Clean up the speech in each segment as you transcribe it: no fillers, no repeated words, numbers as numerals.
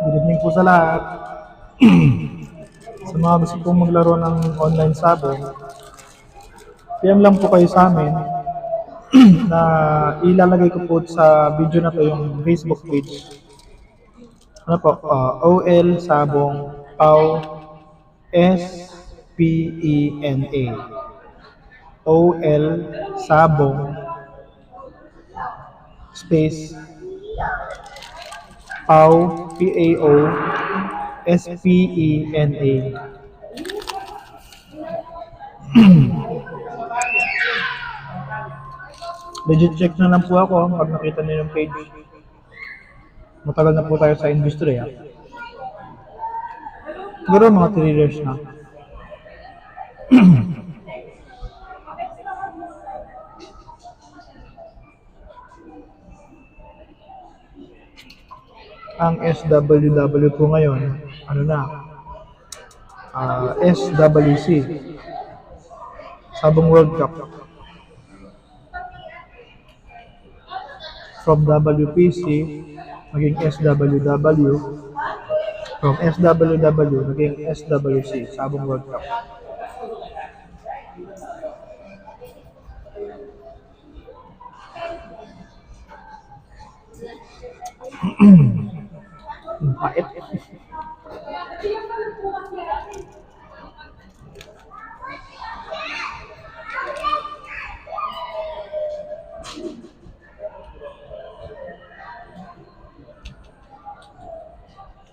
Good evening po sa lahat. Sa mga gusto pong maglaro ng online sabong, PM lang po kayo sa amin na ilalagay ko po sa video na to yung Facebook page. Ano po? OL Sabong Pau SPENA. OL Sabong space Pau PAO SPENA. Legit check na lang po ako pag nakita niyo yung page. Matagal na po tayo sa industriya. Siguro mga 3 years na. Ang SWW po ngayon, ano na, SWC, Sabong World Cup. From WPC, maging SWW. From SWW, maging SWC, Sabong World Cup. Pait.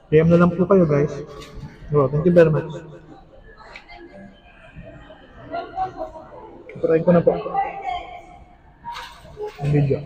PM na lang po kayo guys. Oh, thank you very much. Try ko na po ang video.